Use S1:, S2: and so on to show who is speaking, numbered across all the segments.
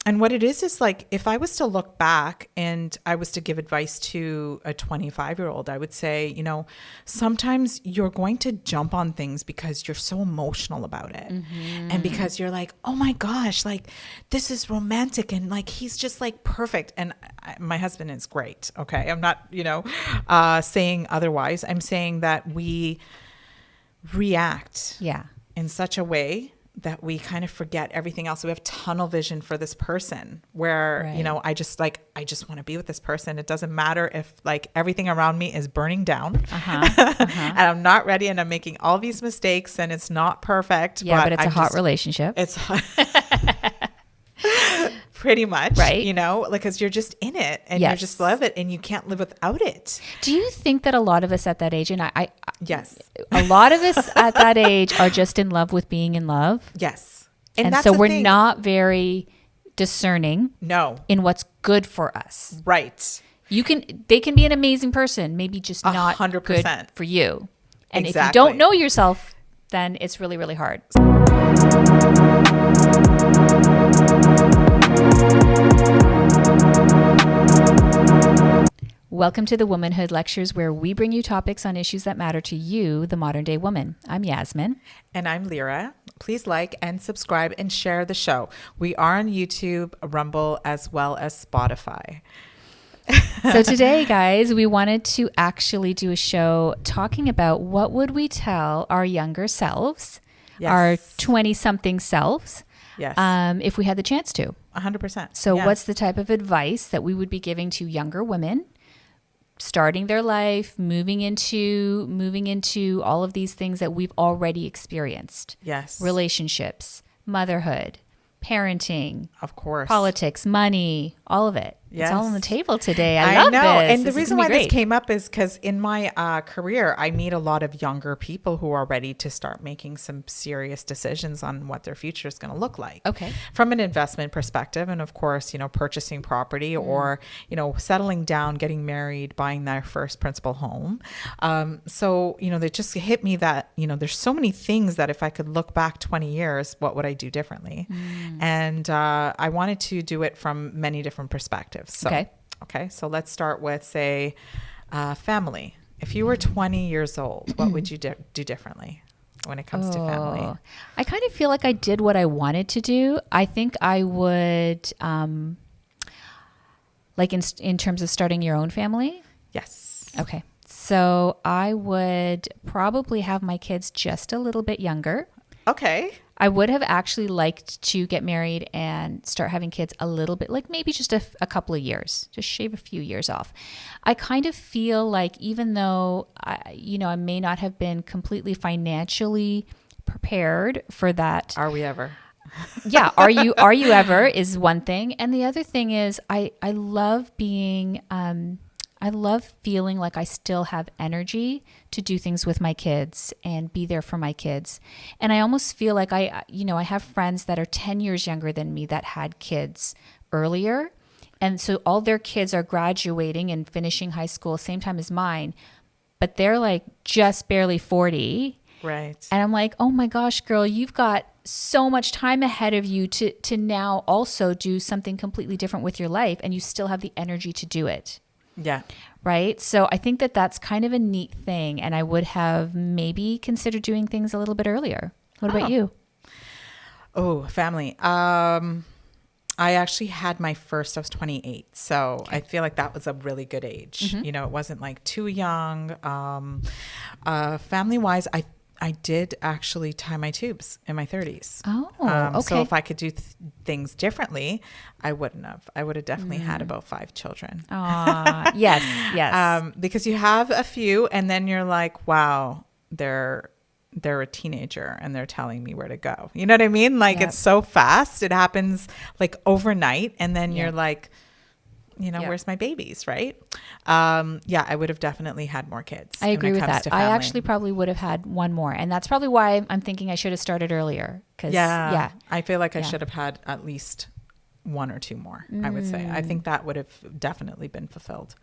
S1: And what it is like, if I was to look back and I was to give advice to a 25-year-old, I would say, sometimes you're going to jump on things because you're so emotional about it. And because you're like, oh my gosh, like this is romantic. And like, he's just like perfect. And my husband is great. Okay. I'm not, saying otherwise. I'm saying that we react in such a way that we kind of forget everything else. We have tunnel vision for this person where, I just want to be with this person. It doesn't matter if like everything around me is burning down and I'm not ready and I'm making all these mistakes and it's not perfect.
S2: Yeah, but it's a hot relationship.
S1: It's pretty much, right? Like, cause you're just in it and you just love it and you can't live without it.
S2: Do you think that a lot of us at that age, and
S1: yes,
S2: a lot of us at that age are just in love with being in love?
S1: Yes.
S2: And so we're not very discerning in what's good for us.
S1: Right.
S2: They can be an amazing person, maybe just not 100% good for you. And if you don't know yourself, then it's really, really hard. Welcome to the Womanhood Lectures, where we bring you topics on issues that matter to you, the modern day woman. I'm Yasmin.
S1: And I'm Lyra. Please like and subscribe and share the show. We are on YouTube, Rumble, as well as Spotify.
S2: So today, guys, we wanted to actually do a show talking about what would we tell our younger selves, our 20-something selves, if we had the chance to.
S1: 100%.
S2: So what's the type of advice that we would be giving to younger women starting their life, moving into all of these things that we've already experienced?
S1: Yes.
S2: Relationships, motherhood, parenting,
S1: of course,
S2: politics, money, all of it.
S1: Yes.
S2: It's all on the table today. I love
S1: know.
S2: this.
S1: And the reason why this came up is because in my career, I meet a lot of younger people who are ready to start making some serious decisions on what their future is going to look like.
S2: Okay.
S1: From an investment perspective. And of course, purchasing property or, settling down, getting married, buying their first principal home. So, they just hit me that, there's so many things that if I could look back 20 years, what would I do differently? And I wanted to do it from many different perspectives. So, okay. So let's start with, say, family. If you were 20 years old, what would you do differently when it comes to family?
S2: I kind of feel like I did what I wanted to do. I think I would, like in terms of starting your own family.
S1: Yes.
S2: Okay. So I would probably have my kids just a little bit younger.
S1: Okay.
S2: I would have actually liked to get married and start having kids a little bit, like maybe just a couple of years, just shave a few years off. I kind of feel like even though, I may not have been completely financially prepared for that.
S1: Are we ever?
S2: Yeah. Are you ever is one thing. And the other thing is I love being, I love feeling like I still have energy to do things with my kids and be there for my kids. And I almost feel like I have friends that are 10 years younger than me that had kids earlier. And so all their kids are graduating and finishing high school same time as mine, but they're like just barely 40.
S1: Right.
S2: And I'm like, oh my gosh, girl, you've got so much time ahead of you to now also do something completely different with your life. And you still have the energy to do it.
S1: Yeah.
S2: Right. So I think that that's kind of a neat thing. And I would have maybe considered doing things a little bit earlier. What about you?
S1: Oh, family. I actually had my first, I was 28. So I feel like that was a really good age. It wasn't like too young. Family wise, I did actually tie my tubes in my 30s.
S2: Oh, okay.
S1: So if I could do things differently, I wouldn't have. I would have definitely had about 5 children.
S2: Yes.
S1: Because you have a few and then you're like, wow, they're a teenager and they're telling me where to go. You know what I mean? Like it's so fast. It happens like overnight. And then you're like, where's my babies, right? I would have definitely had more kids.
S2: I agree with that. I actually probably would have had one more. And that's probably why I'm thinking I should have started earlier.
S1: I feel like I should have had at least 1 or 2 more, I would say. I think that would have definitely been fulfilled.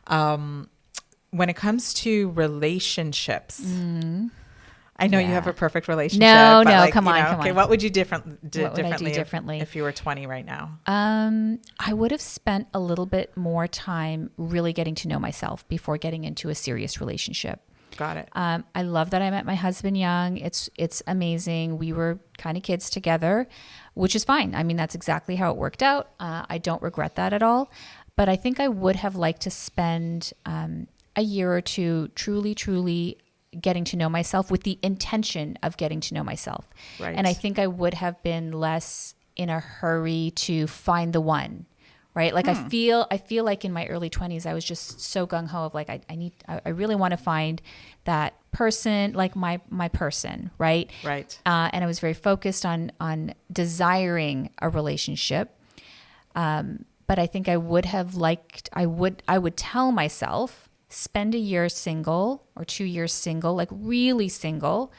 S1: When it comes to relationships, I know you have a perfect relationship.
S2: No,
S1: but
S2: no,
S1: like,
S2: come on,
S1: okay,
S2: come on.
S1: what would you do
S2: What would I do differently?
S1: if you were 20 right now?
S2: I would have spent a little bit more time really getting to know myself before getting into a serious relationship.
S1: Got it.
S2: I love that I met my husband young. It's amazing. We were kind of kids together, which is fine. I mean, that's exactly how it worked out. I don't regret that at all. But I think I would have liked to spend a year or two truly getting to know myself with the intention of getting to know myself.
S1: Right.
S2: And I think I would have been less in a hurry to find the one. Right. Like I feel like in my early 20s, I was just so gung ho of like, I really want to find that person, like my person. Right.
S1: Right.
S2: And I was very focused on desiring a relationship. But I think I would have liked, I would tell myself, spend a year single or 2 years single, like really single.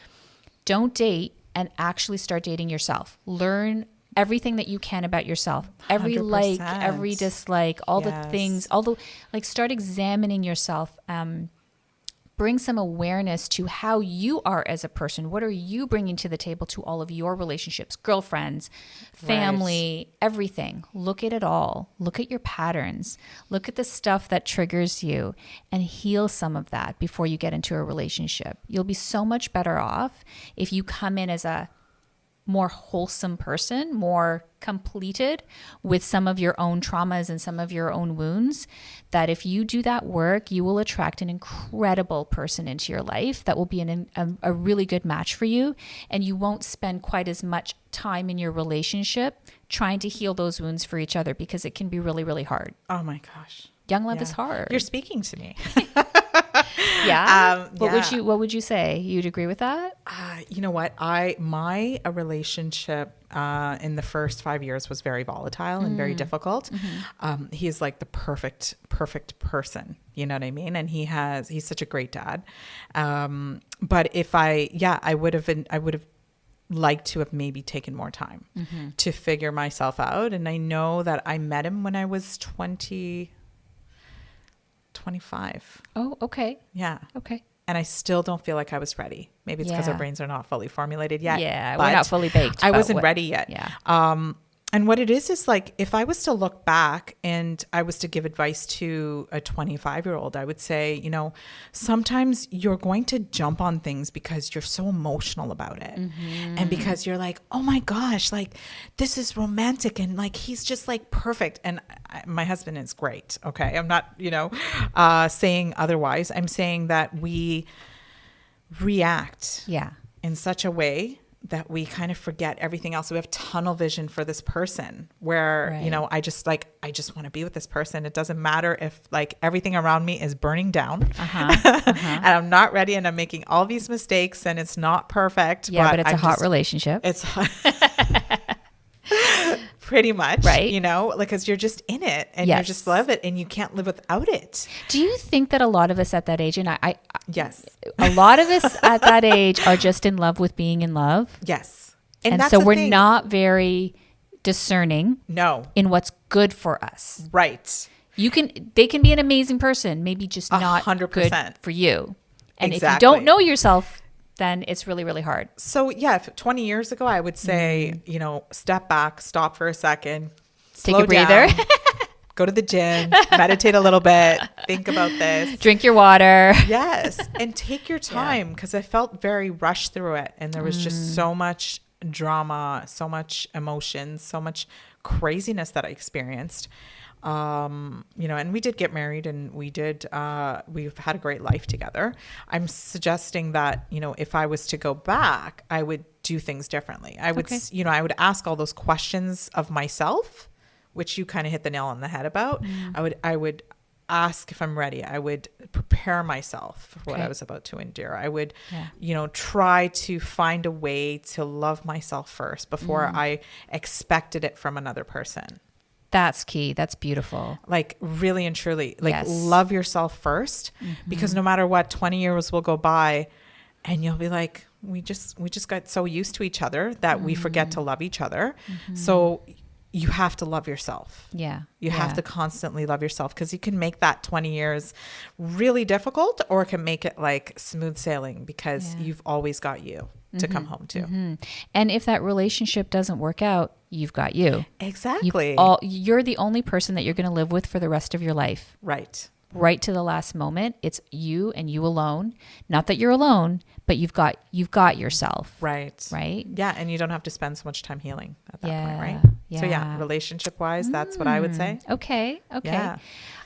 S2: Don't date and actually start dating yourself. Learn everything that you can about yourself, every
S1: 100%.
S2: like, every dislike, all the things, start examining yourself. Bring some awareness to how you are as a person. What are you bringing to the table to all of your relationships, girlfriends, family, everything. Look at it all. Look at your patterns. Look at the stuff that triggers you and heal some of that before you get into a relationship. You'll be so much better off if you come in as a more wholesome person, more completed with some of your own traumas and some of your own wounds, that if you do that work, you will attract an incredible person into your life that will be a really good match for you. And you won't spend quite as much time in your relationship trying to heal those wounds for each other, because it can be really, really hard.
S1: Oh my gosh.
S2: Young love is hard.
S1: You're speaking to me.
S2: Yeah. What would you say? You'd agree with that?
S1: You know what? My relationship in the first 5 years was very volatile and very difficult. He's like the perfect person. You know what I mean? And he's such a great dad. But if I would have liked to have maybe taken more time to figure myself out. And I know that I met him when I was 25.
S2: Oh, okay.
S1: Yeah.
S2: Okay.
S1: And I still don't feel like I was ready. Maybe it's because our brains are not fully formulated yet.
S2: Yeah, we're not fully baked.
S1: I wasn't ready yet.
S2: Yeah.
S1: And what it is like, if I was to look back and I was to give advice to a 25-year-old, I would say, sometimes you're going to jump on things because you're so emotional about it. And because you're like, oh my gosh, like this is romantic. And like, he's just like perfect. And my husband is great. Okay. I'm not, saying otherwise. I'm saying that we react in such a way that we kind of forget everything else. We have tunnel vision for this person where, I just want to be with this person. It doesn't matter if like everything around me is burning down and I'm not ready and I'm making all these mistakes and it's not perfect.
S2: Yeah, but it's a hot relationship.
S1: It's pretty much,
S2: right?
S1: Because you're just in it and you just love it and you can't live without it.
S2: Do you think that a lot of us at that age, and
S1: yes,
S2: a lot of us at that age are just in love with being in love?
S1: Yes.
S2: And so we're not very discerning in what's good for us.
S1: Right.
S2: They can be an amazing person, maybe just not
S1: 100%.
S2: good for you. And
S1: exactly.
S2: if you don't know yourself, then it's really, really hard.
S1: So if 20 years ago, I would say, step back, stop for a second,
S2: take a breather,
S1: go to the gym, meditate a little bit, think about this.
S2: Drink your water.
S1: Yes. And take your time, because I felt very rushed through it. And there was just so much drama, so much emotion, so much craziness that I experienced. And we did get married and we've had a great life together. I'm suggesting that, if I was to go back, I would do things differently. I would, I would ask all those questions of myself, which you kind of hit the nail on the head about. I would ask if I'm ready. I would prepare myself for what I was about to endure. I would, try to find a way to love myself first before I expected it from another person.
S2: That's key. That's beautiful.
S1: Like really and truly, love yourself first, because no matter what, 20 years will go by and you'll be like, we just got so used to each other that we forget to love each other. So you have to love yourself.
S2: Yeah.
S1: You have to constantly love yourself, because you can make that 20 years really difficult, or it can make it like smooth sailing, because you've always got you to come home to.
S2: And if that relationship doesn't work out, you've got you.
S1: Exactly.
S2: You're the only person that you're going to live with for the rest of your life. Right to the last moment. It's you and you alone. Not that you're alone, but you've got yourself.
S1: Right. Yeah. And you don't have to spend so much time healing at that point, right?
S2: Yeah.
S1: So yeah, relationship wise, that's what I would say.
S2: Okay.
S1: Yeah.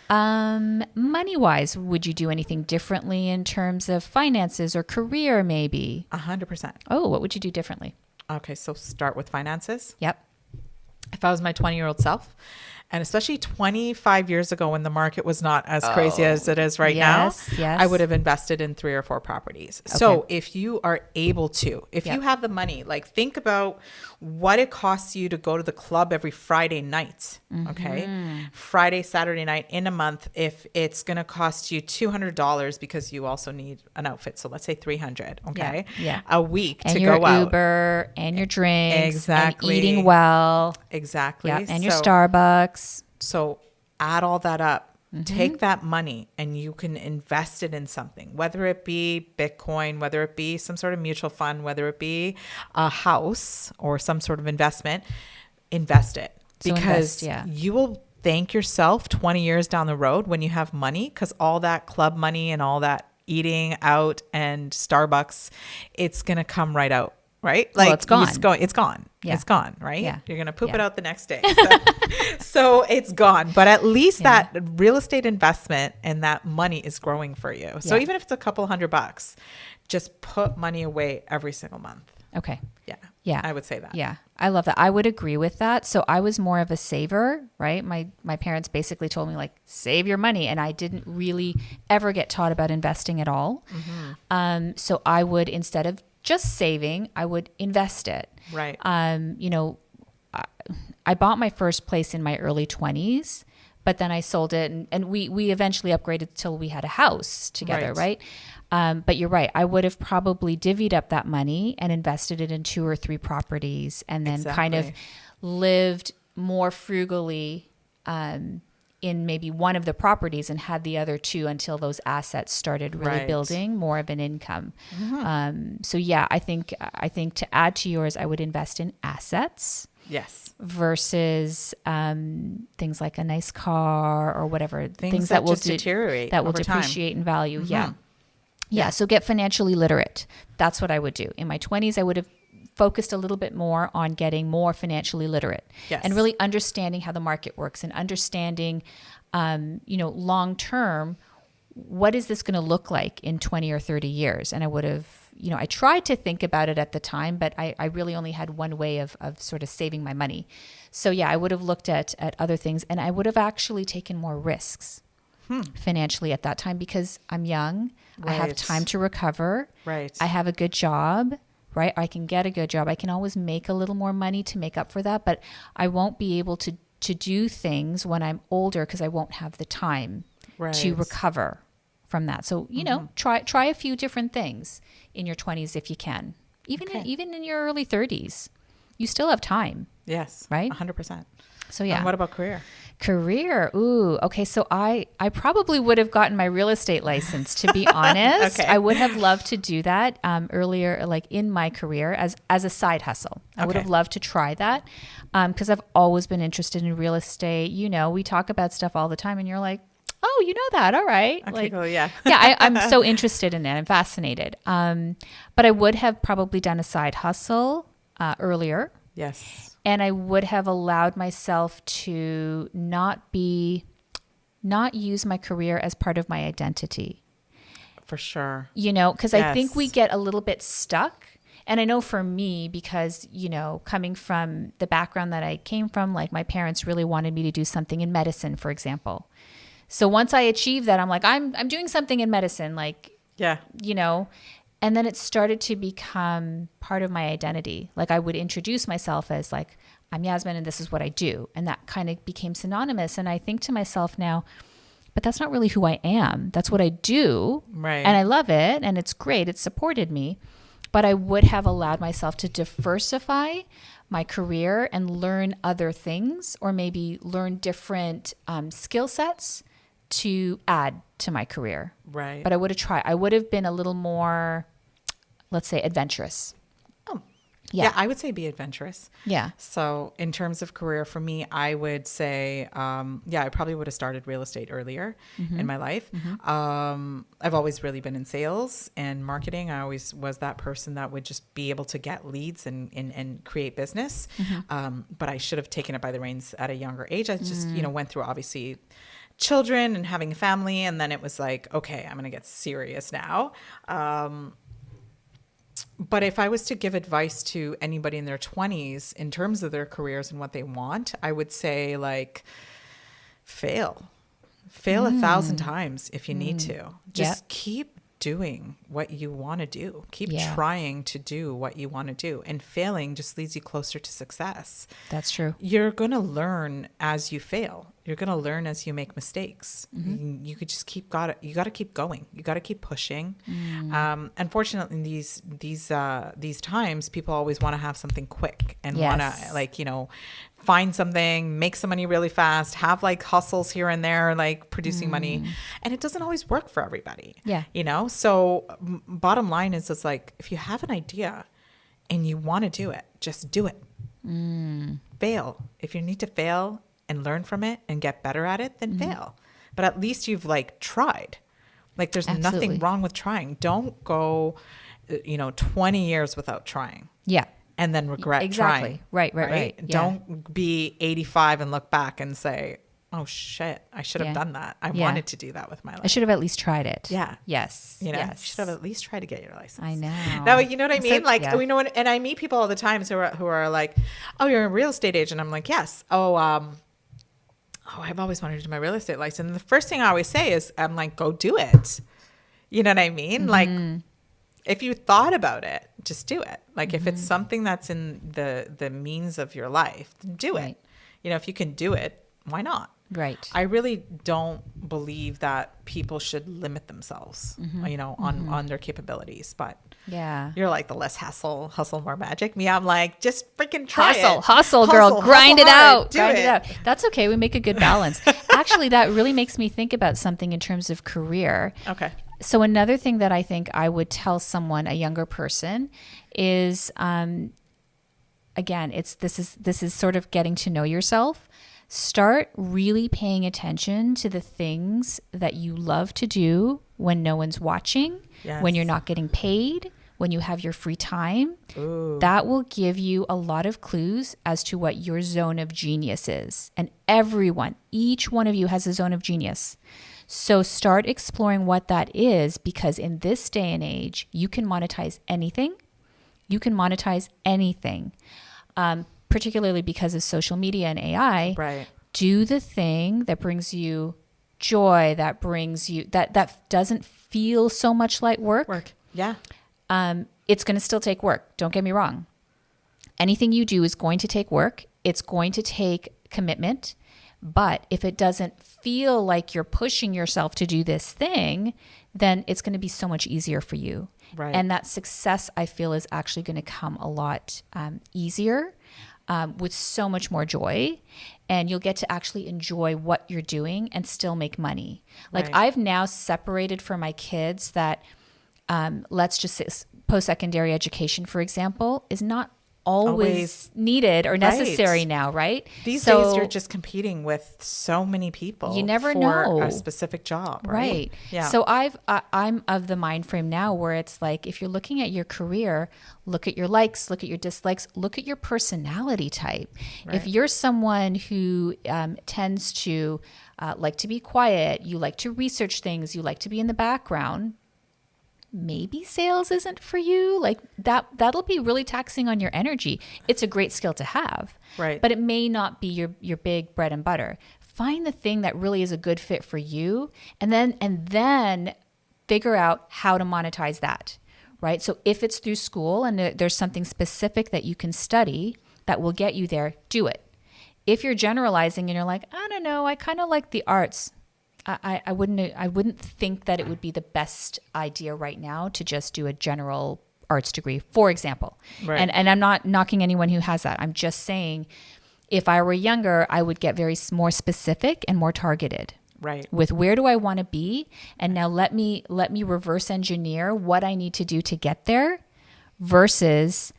S2: Money wise, would you do anything differently in terms of finances or career maybe?
S1: 100%.
S2: Oh, what would you do differently?
S1: Okay. So start with finances.
S2: Yep.
S1: If I was my 20-year-old self, and especially 25 years ago when the market was not as crazy as it is right now, I would have invested in 3 or 4 properties. Okay. So if you are able to, if you have the money, like think about what it costs you to go to the club every Friday night. Okay. Friday, Saturday night in a month, if it's going to cost you $200 because you also need an outfit. So let's say $300. Okay. A week
S2: and
S1: to
S2: your
S1: go out.
S2: Uber and your drinks.
S1: Exactly.
S2: And eating well.
S1: Exactly.
S2: And your Starbucks.
S1: So add all that up, take that money, and you can invest it in something, whether it be Bitcoin, whether it be some sort of mutual fund, whether it be a house or some sort of investment. Invest it, because you will thank yourself 20 years down the road when you have money, because all that club money and all that eating out and Starbucks, it's going to come right out. Right? Like,
S2: it's gone.
S1: It's gone.
S2: Yeah.
S1: It's gone, right?
S2: Yeah.
S1: You're going to poop it out the next day. So it's gone. But at least that real estate investment and that money is growing for you. So even if it's a couple $100, just put money away every single month.
S2: Okay.
S1: Yeah. I would say that.
S2: Yeah. I love that. I would agree with that. So I was more of a saver, right? My parents basically told me, like, save your money. And I didn't really ever get taught about investing at all. So I would, instead of just saving, I would invest it.
S1: Right.
S2: You know, I bought my first place in my early 20s, but then I sold it, and we eventually upgraded till we had a house together, right? But you're right. I would have probably divvied up that money and invested it in 2 or 3 properties, and then kind of lived more frugally in maybe one of the properties and had the other 2 until those assets started really building more of an income. So yeah, I think to add to yours, I would invest in assets.
S1: Yes.
S2: Versus things like a nice car or whatever.
S1: Things that will deteriorate.
S2: That will depreciate in value. Yeah. So get financially literate. That's what I would do. In my 20s, I would have focused a little bit more on getting more financially literate and really understanding how the market works and understanding, long term, what is this going to look like in 20 or 30 years? And I would have, I tried to think about it at the time, but I really only had one way of sort of saving my money. So yeah, I would have looked at other things, and I would have actually taken more risks financially at that time, because I'm young. I have time to recover. I have a good job. Right? I can get a good job. I can always make a little more money to make up for that, but I won't be able to do things when I'm older, because I won't have the time to recover from that. So, try a few different things in your 20s if you can. Even in your early 30s, you still have time.
S1: Yes.
S2: Right?
S1: 100%.
S2: So yeah.
S1: And what about career?
S2: Ooh, okay. So I probably would have gotten my real estate license, to be honest. I would have loved to do that earlier, like in my career as a side hustle. I would have loved to try that because I've always been interested in real estate. We talk about stuff all the time, and you're like, oh, you know that. All right.
S1: Okay, cool, yeah.
S2: I'm so interested in it. I'm fascinated. But I would have probably done a side hustle earlier.
S1: Yes.
S2: And I would have allowed myself to not use my career as part of my identity.
S1: For sure.
S2: Because I think we get a little bit stuck. And I know for me, because, coming from the background that I came from, like my parents really wanted me to do something in medicine, for example. So once I achieved that, I'm like, I'm doing something in medicine, like, and then it started to become part of my identity. Like I would introduce myself as like, I'm Yasmin and this is what I do. And that kind of became synonymous. And I think to myself now, but that's not really who I am. That's what I do.
S1: Right.
S2: And I love it. And it's great. It supported me. but I would have allowed myself to diversify my career and learn other things, or maybe learn different skill sets to add to my career.
S1: Right.
S2: But I would have tried. I would have been a little more, let's say, adventurous.
S1: Oh,
S2: Yeah.
S1: yeah. I would say be adventurous.
S2: Yeah.
S1: So in terms of career for me, I would say, I probably would have started real estate earlier in my life. I've always really been in sales and marketing. I always was that person that would just be able to get leads and create business. But I should have taken it by the reins at a younger age. I just, went through obviously children and having a family. And then it was like, okay, I'm going to get serious now. But if I was to give advice to anybody in their 20s in terms of their careers and what they want, I would say like fail 1,000 times if you need to. Just keep doing what you want to do. Keep trying to do what you want to do. And failing just leads you closer to success.
S2: That's true.
S1: You're going to learn as you fail. You're going to learn as you make mistakes. You could just you got to keep going. You got to keep pushing. Unfortunately, in these times, people always want to have something quick and want to find something, make some money really fast, have like hustles here and there, like producing money. And it doesn't always work for everybody.
S2: Yeah.
S1: So bottom line is, it's like, if you have an idea and you want to do it, just do it. Fail. If you need to fail and learn from it and get better at it, then fail. But at least you've like tried. Like there's nothing wrong with trying. Don't go, 20 years without trying.
S2: Yeah.
S1: And then regret trying.
S2: Right. Yeah.
S1: Don't be 85 and look back and say, oh shit, I should have done that. I wanted to do that with my life.
S2: I should have at least tried it.
S1: Yeah.
S2: Yes.
S1: You
S2: Yes.
S1: should have at least tried to get your license.
S2: I know.
S1: Now, you know what I mean?
S2: So,
S1: And I meet people all the time who are like, oh, you're a real estate agent. I'm like, yes. I've always wanted to do my real estate license. And the first thing I always say is, I'm like, go do it. You know what I mean? Like, if you thought about it, just do it. Like, if it's something that's in the means of your life, then do it. If you can do it, why not?
S2: Right.
S1: I really don't believe that people should limit themselves, on their capabilities. But you're like the less hustle, more magic. Me, I'm like, just freaking try it.
S2: Hustle, girl, grind it out. Grind it out. That's okay. We make a good balance. Actually, that really makes me think about something in terms of career.
S1: Okay.
S2: So another thing that I think I would tell someone, a younger person, is, again, this is sort of getting to know yourself. Start really paying attention to the things that you love to do when no one's watching, when you're not getting paid, when you have your free time.
S1: Ooh.
S2: That will give you a lot of clues as to what your zone of genius is. And each one of you has a zone of genius. So start exploring what that is, because in this day and age, you can monetize anything. Particularly because of social media and AI.
S1: Right.
S2: Do the thing that brings you joy, that doesn't feel so much like work.
S1: Yeah.
S2: It's going to still take work. Don't get me wrong. Anything you do is going to take work. It's going to take commitment. But if it doesn't feel like you're pushing yourself to do this thing, then it's going to be so much easier for you.
S1: Right.
S2: And that success, I feel, is actually going to come a lot easier, with so much more joy. And you'll get to actually enjoy what you're doing and still make money. Like, I've now separated for my kids that, let's just say post-secondary education, for example, is not always needed or necessary now, right?
S1: These days, you're just competing with so many people.
S2: You never
S1: for
S2: know
S1: a specific job, right?
S2: Yeah. So I'm of the mind frame now where it's like, if you're looking at your career, look at your likes, look at your dislikes, look at your personality type. Right. If you're someone who tends to like to be quiet, you like to research things, you like to be in the background, maybe sales isn't for you. Like that'll be really taxing on your energy. It's a great skill to have,
S1: right? But
S2: it may not be your big bread and butter. Find the thing that really is a good fit for you, and then figure out how to monetize that, right? So if it's through school and there's something specific that you can study that will get you there, do it. If you're generalizing and you're like, I don't know, I kind of like the arts, I wouldn't think that it would be the best idea right now to just do a general arts degree, for example.
S1: Right.
S2: And I'm not knocking anyone who has that. I'm just saying, if I were younger, I would get more specific and more targeted.
S1: Right.
S2: With where do I want to be? And now let me reverse engineer what I need to do to get there, versus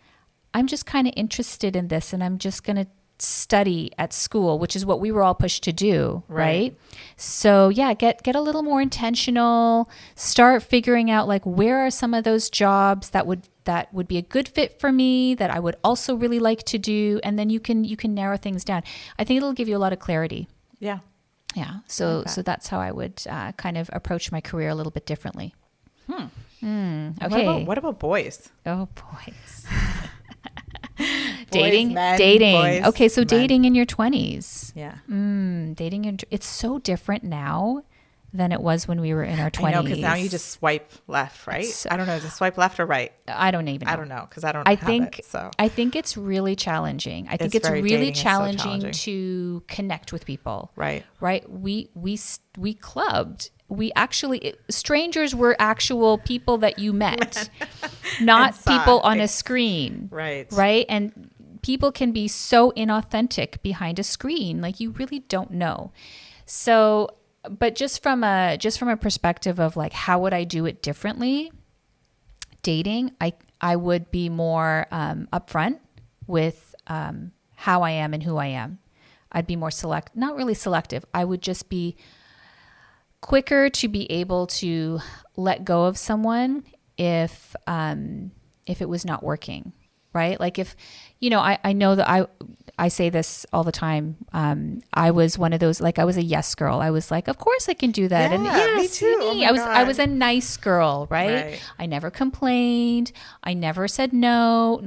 S2: I'm just kind of interested in this and I'm just going to study at school, which is what we were all pushed to do, right? So yeah, get a little more intentional, start figuring out like, where are some of those jobs that would be a good fit for me, that I would also really like to do, and then you can narrow things down. I think it'll give you a lot of clarity.
S1: Yeah.
S2: Yeah. So that's how I would kind of approach my career a little bit differently. Okay.
S1: What about boys?
S2: Oh, boys.
S1: Dating.
S2: Dating. Okay, so dating in your 20s.
S1: Yeah.
S2: It's so different now than it was when we were in our 20s.
S1: I know, because now you just swipe left, right? I don't know. Is it swipe left or right?
S2: I don't even know.
S1: I don't know, because I think
S2: it's really challenging. I think it's
S1: very
S2: really
S1: dating is so
S2: challenging to connect with people.
S1: Right.
S2: Right. We clubbed. We actually, strangers were actual people that you met, not people on a screen.
S1: Right.
S2: Right. And people can be so inauthentic behind a screen. Like, you really don't know. So, but just from a perspective of like, how would I do it differently? Dating, I would be more upfront with how I am and who I am. I'd be more not really selective. I would just be quicker to be able to let go of someone if it was not working, right? Like, if, I know that I say this all the time. I was one of those, like, I was a yes girl. I was like, of course I can do that.
S1: Yeah,
S2: And yes,
S1: me too. Oh my
S2: I was
S1: God.
S2: a nice girl, right? I never complained. I never said no,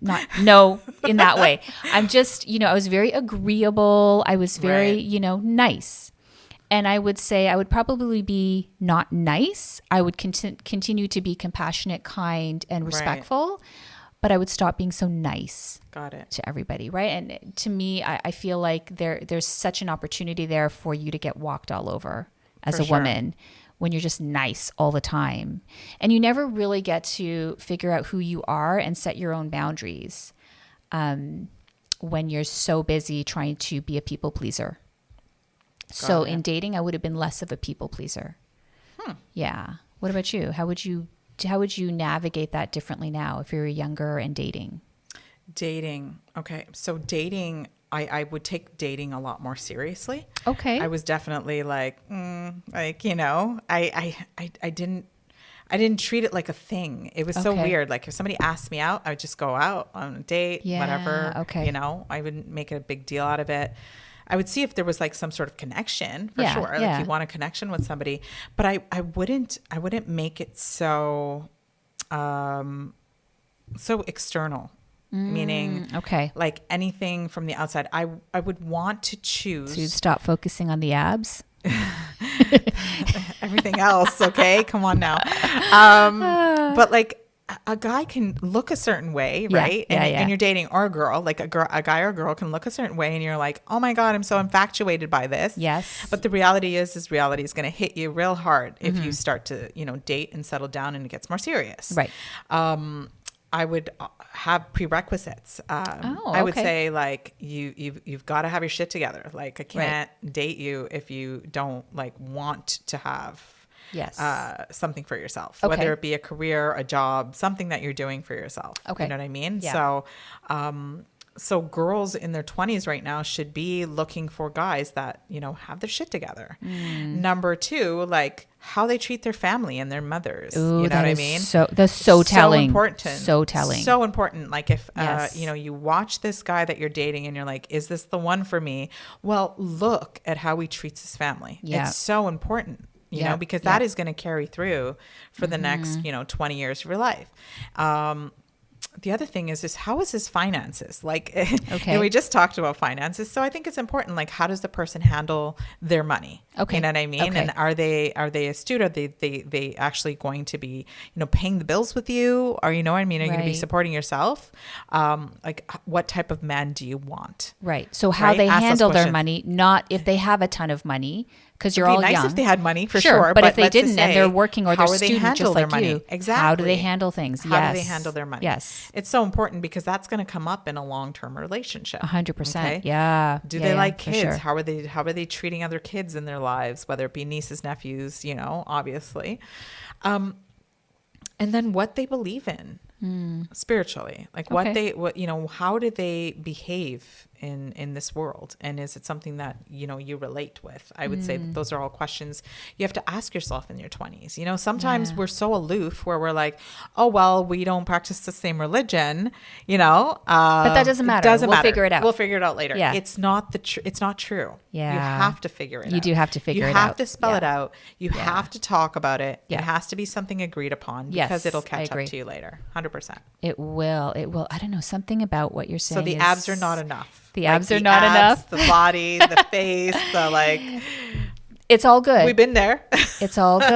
S2: not no in that way. I'm just, I was very agreeable. I was very, nice. And I would say I would probably be not nice. I would continue to be compassionate, kind, and respectful, but I would stop being so nice.
S1: Got it.
S2: To everybody, right? And to me, I feel like there's such an opportunity there for you to get walked all over as a woman when you're just nice all the time. And you never really get to figure out who you are and set your own boundaries when you're so busy trying to be a people pleaser. So in dating, I would have been less of a people pleaser. Yeah. What about you? How would you navigate that differently now if you're younger and dating?
S1: Dating. Okay. So dating, I would take dating a lot more seriously.
S2: Okay.
S1: I was definitely like, I didn't treat it like a thing. It was so weird. Like, if somebody asked me out, I would just go out on a date, whatever.
S2: Okay.
S1: I wouldn't make a big deal out of it. I would see if there was like some sort of connection for sure.
S2: Yeah.
S1: Like, you want a connection with somebody, but I wouldn't make it so external. Meaning, like, anything from the outside, I would want to choose.
S2: So you'd stop focusing on the abs?
S1: Everything else, okay? Come on now. But like, a guy can look a certain way, right? And you're dating, or a girl, like a guy or a girl can look a certain way, and you're like, oh my God, I'm so infatuated by this.
S2: Yes.
S1: But the reality is reality is going to hit you real hard if you start to, date and settle down and it gets more serious.
S2: Right.
S1: I would have prerequisites. I would say, like, you've got to have your shit together. Like, I can't date you if you don't like want to have something for yourself, whether it be a career, a job, something that you're doing for yourself. You know what I mean?
S2: Yeah.
S1: So girls in their 20s right now should be looking for guys that, have their shit together. Number two, like, how they treat their family and their mothers.
S2: Ooh,
S1: you know what I mean?
S2: That's so telling.
S1: Important.
S2: So telling.
S1: So important. Like, if, you watch this guy that you're dating and you're like, is this the one for me? Well, look at how he treats his family.
S2: Yeah.
S1: It's so important. Because that is going to carry through for the next, 20 years of your life. the other thing is how is his finances? Like,
S2: Okay.
S1: we just talked about finances. So I think it's important, like, how does the person handle their money?
S2: Okay.
S1: You know what I mean?
S2: Okay.
S1: And are they astute? Are they actually going to be, paying the bills with you? Or, you know what I mean? Are you going to be
S2: Right.
S1: supporting yourself? Like, what type of man do you want?
S2: Right. So how
S1: Right?
S2: they
S1: Ask those
S2: handle their
S1: questions.
S2: money, not if they have a ton of money, because you're
S1: It'd
S2: all
S1: be nice
S2: young.
S1: if they had money, for
S2: Sure,
S1: sure.
S2: but if they
S1: let's just
S2: didn't and they're
S1: say,
S2: working or
S1: how
S2: they're
S1: do they
S2: student
S1: handle
S2: just
S1: their
S2: like
S1: money?
S2: you,
S1: Exactly.
S2: how do they handle things?
S1: How do they
S2: Yes.
S1: handle their money?
S2: Yes.
S1: It's so important because that's going to come up in a long-term relationship.
S2: 100%.
S1: Okay?
S2: Yeah.
S1: Do
S2: Yeah,
S1: they
S2: yeah,
S1: like
S2: for
S1: kids?
S2: sure.
S1: How are they treating other kids in their lives, whether it be nieces, nephews, obviously. And then what they believe in spiritually, like
S2: Okay.
S1: how do they behave in this world? And is it something that, you relate with? I would say that those are all questions you have to ask yourself in your 20s. Sometimes
S2: Yeah.
S1: we're so aloof where we're like, oh, well, we don't practice the same religion, but
S2: that doesn't matter. We'll figure it out.
S1: We'll figure it out later.
S2: Yeah.
S1: It's not it's not true.
S2: Yeah.
S1: You have to figure it out.
S2: You do have to figure it
S1: You have
S2: out.
S1: to spell
S2: Yeah.
S1: it out. You have to talk about it.
S2: Yeah.
S1: It has to be something agreed upon
S2: Yes,
S1: because it'll
S2: I
S1: catch
S2: agree.
S1: up to you later. 100%.
S2: It will. It will. I don't know. Something about what you're saying.
S1: So the abs are not enough.
S2: The
S1: Like,
S2: abs are not enough.
S1: The body, the face,
S2: It's all good.
S1: we've been there.
S2: It's all good.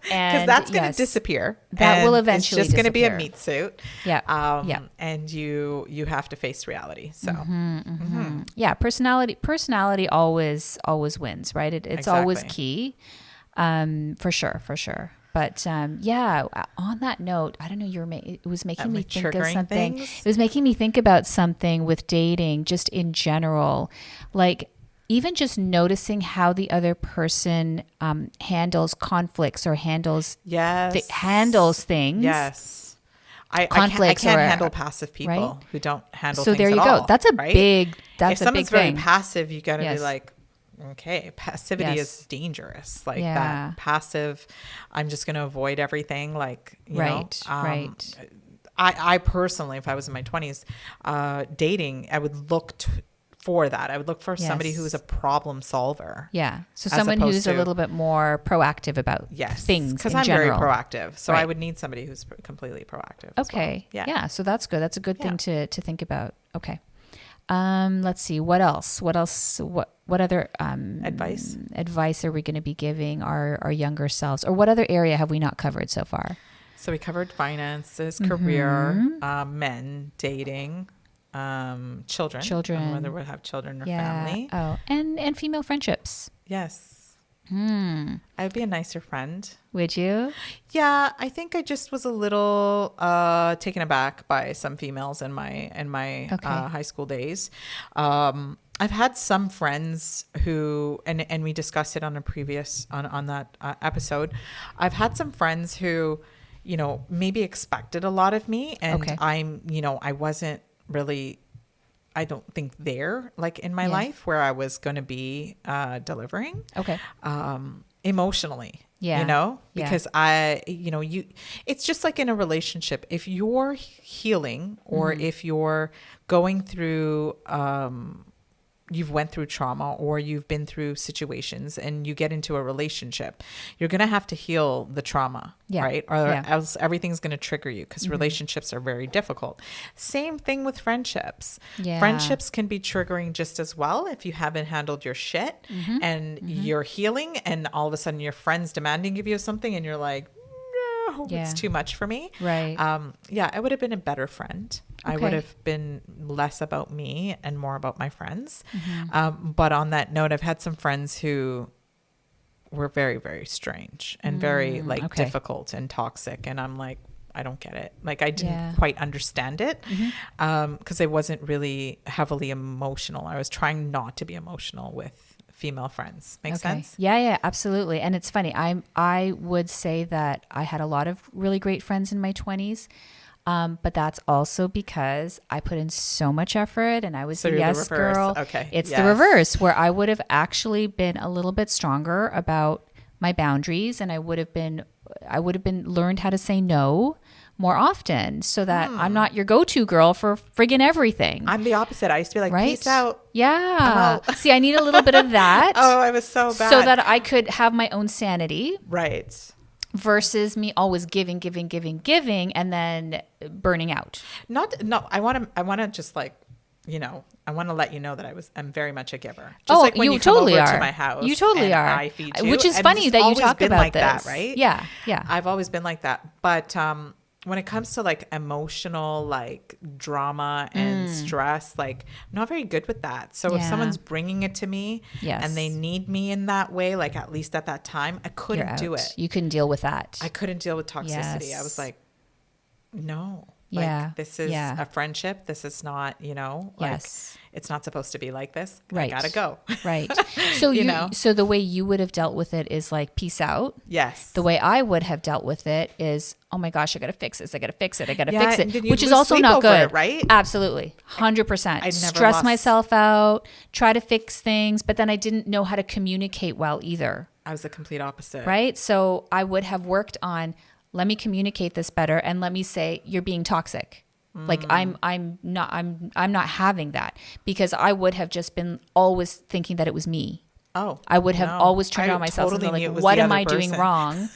S1: Because
S2: And
S1: that's going to
S2: yes,
S1: disappear.
S2: That will
S1: And
S2: eventually
S1: It's just going to be a
S2: disappear.
S1: meat suit.
S2: Yeah. Yeah.
S1: And you have to face reality. So
S2: Yeah. Personality always wins, right? It's always
S1: Exactly.
S2: key. For sure. But yeah, on that note, I don't know. It was making me think of
S1: triggering
S2: something.
S1: things?
S2: It was making me think about something with dating, just in general, like even just noticing how the other person handles conflicts or handles
S1: yes.
S2: handles things.
S1: Yes. I
S2: Conflicts
S1: can't
S2: or-
S1: handle passive people
S2: right?
S1: who don't handle
S2: So
S1: things
S2: there you
S1: at
S2: go.
S1: all,
S2: That's a
S1: right?
S2: big. That's
S1: if
S2: a big
S1: someone's very
S2: thing.
S1: passive, you got to
S2: Yes.
S1: be like, okay, passivity
S2: Yes.
S1: is dangerous. Like
S2: Yeah.
S1: that passive, I'm just going to avoid everything. Like,
S2: Right,
S1: know,
S2: right.
S1: I personally, if I was in my 20s, dating, I would look for that. I would look for somebody
S2: Yes.
S1: who is a problem solver.
S2: Yeah. So
S1: as
S2: someone who's
S1: opposed
S2: a
S1: to-
S2: little bit more proactive about
S1: Yes.
S2: things
S1: Because
S2: in
S1: I'm
S2: general.
S1: very proactive. So I
S2: Right.
S1: would need somebody who's completely proactive. as well.
S2: Okay.
S1: Yeah.
S2: Yeah. So that's good. That's a good
S1: Yeah.
S2: thing to think about. Okay. Let's see. What else? What other advice are we going to be giving our younger selves, or what other area have we not covered so far?
S1: So we covered finances,
S2: Mm-hmm.
S1: career, men, dating, children.
S2: Children.
S1: And whether we'll have children or
S2: Yeah.
S1: family.
S2: Oh, and female friendships.
S1: Yes.
S2: Hmm.
S1: I would be a nicer friend.
S2: Would you?
S1: Yeah, I think I just was a little taken aback by some females in my
S2: Okay.
S1: high school days. I've had some friends who, and we discussed it on a previous on that episode. I've had some friends who, maybe expected a lot of me, and
S2: Okay.
S1: I wasn't really. I don't think there, like in my
S2: Yeah.
S1: life, where I was going to be delivering.
S2: Okay.
S1: Emotionally.
S2: Yeah. Yeah.
S1: Because it's just like in a relationship, if you're healing or if you're going through, you've went through trauma or you've been through situations and you get into a relationship, you're going to have to heal the trauma,
S2: Yeah.
S1: right? Or
S2: Yeah.
S1: else everything's going to trigger you because relationships are very difficult. Same thing with friendships.
S2: Yeah.
S1: Friendships can be triggering just as well if you haven't handled your shit and you're healing and all of a sudden your friend's demanding of you something and you're like, no,
S2: Yeah.
S1: it's too much for me.
S2: Right.
S1: I would have been a better friend. I
S2: Okay.
S1: would have been less about me and more about my friends.
S2: Mm-hmm.
S1: But on that note, I've had some friends who were very, very strange and very
S2: okay.
S1: difficult and toxic. And I'm like, I don't get it. Like I didn't
S2: Yeah.
S1: quite understand it because I wasn't really heavily emotional. I was trying not to be emotional with female friends. Makes sense?
S2: Yeah, absolutely. And it's funny. I would say that I had a lot of really great friends in my 20s. But that's also because I put in so much effort and I was
S1: So
S2: a
S1: you're the
S2: yes
S1: reverse.
S2: girl.
S1: Okay.
S2: It's the
S1: Yes.
S2: reverse, where I would have actually been a little bit stronger about my boundaries, and I would have been learned how to say no more often, so that I'm not your go-to girl for friggin' everything.
S1: I'm the opposite. I used to be like,
S2: Right?
S1: peace out.
S2: Yeah. See, I need a little bit of that.
S1: Oh, I was so bad.
S2: so that I could have my own sanity.
S1: Right.
S2: versus me always giving, and then burning out.
S1: No, I want to just like, I want to let you know that I'm very much a giver. Just like when
S2: you
S1: you come
S2: totally
S1: over
S2: are.
S1: to my house,
S2: You totally
S1: and
S2: are.
S1: I feed you,
S2: which is
S1: and
S2: funny
S1: it's
S2: that you
S1: always
S2: talk
S1: been
S2: about
S1: like
S2: this.
S1: that, right?
S2: Yeah.
S1: I've always been like that, but when it comes to like emotional like drama and stress, like I'm not very good with that. So if someone's bringing it to me and they need me in that way, like at least at that time, I couldn't do it.
S2: You couldn't deal with that.
S1: I couldn't deal with toxicity.
S2: Yes.
S1: I was like, no.
S2: Yeah.
S1: Like, this is a friendship. This is not, like it's not supposed to be like this.
S2: Right.
S1: I gotta go.
S2: Right. So so the way you would have dealt with it is like, peace out.
S1: Yes.
S2: The way I would have dealt with it is, oh my gosh, I got to fix this. I got to fix it. I got to fix
S1: and
S2: it,
S1: then
S2: which
S1: you'd
S2: is
S1: lose
S2: also
S1: sleep
S2: not
S1: over
S2: good.
S1: it, right?
S2: Absolutely. 100%. Stress myself out, try to fix things, but then I didn't know how to communicate well either.
S1: I was the complete opposite.
S2: Right. So I would have worked on, let me communicate this better. And let me say, you're being toxic. Like I'm not having that, because I would have just been always thinking that it was me.
S1: Oh,
S2: I would have always turned on myself and been like, what am I doing wrong?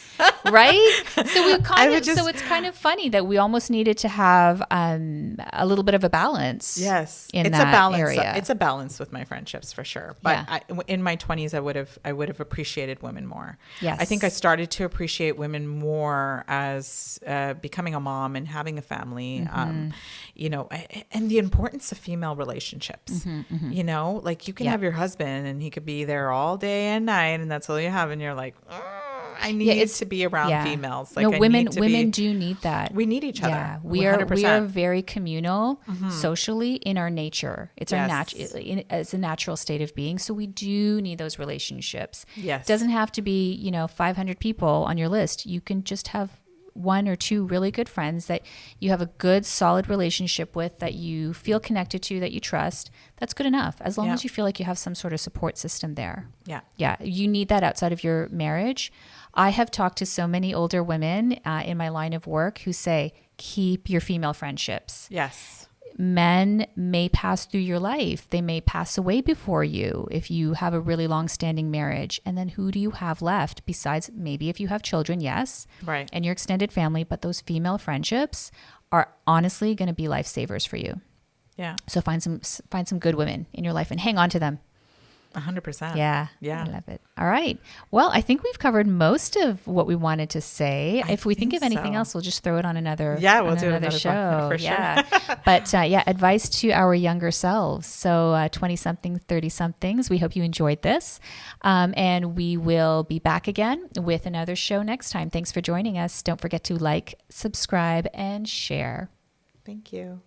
S2: Right? So so it's kind of funny that we almost needed to have a little bit of a balance.
S1: Yes.
S2: In
S1: it's
S2: that
S1: a balance.
S2: area.
S1: It's a balance with my friendships for sure. But in my 20s, I would have appreciated women more.
S2: Yes.
S1: I think I started to appreciate women more as becoming a mom and having a family, and the importance of female relationships. Like you can have your husband and he could be there all day and night, and that's all you have, and you're like, I need to be around females. Like,
S2: women do need that.
S1: We need each other.
S2: Yeah, we are very communal socially in our nature. It's our it's a natural state of being. So we do need those relationships.
S1: Yes,
S2: it doesn't have to be 500 people on your list. You can just have one or two really good friends that you have a good, solid relationship with, that you feel connected to, that you trust. That's good enough, as long as you feel like you have some sort of support system there. Yeah, you need that outside of your marriage. I have talked to so many older women in my line of work who say, keep your female friendships.
S1: Yes.
S2: Men may pass through your life. They may pass away before you if you have a really long-standing marriage. And then who do you have left besides maybe if you have children, yes,
S1: right,
S2: and your extended family, but those female friendships are honestly going to be lifesavers for you.
S1: Yeah.
S2: So find some good women in your life and hang on to them.
S1: 100%.
S2: Yeah. I love it. All right. Well, I think we've covered most of what we wanted to say. If we think of anything else, we'll just throw it on another
S1: we'll do another
S2: show.
S1: For sure.
S2: Yeah. But advice to our younger selves. So 20-something, 30-somethings, we hope you enjoyed this. And we will be back again with another show next time. Thanks for joining us. Don't forget to like, subscribe, and share.
S1: Thank you.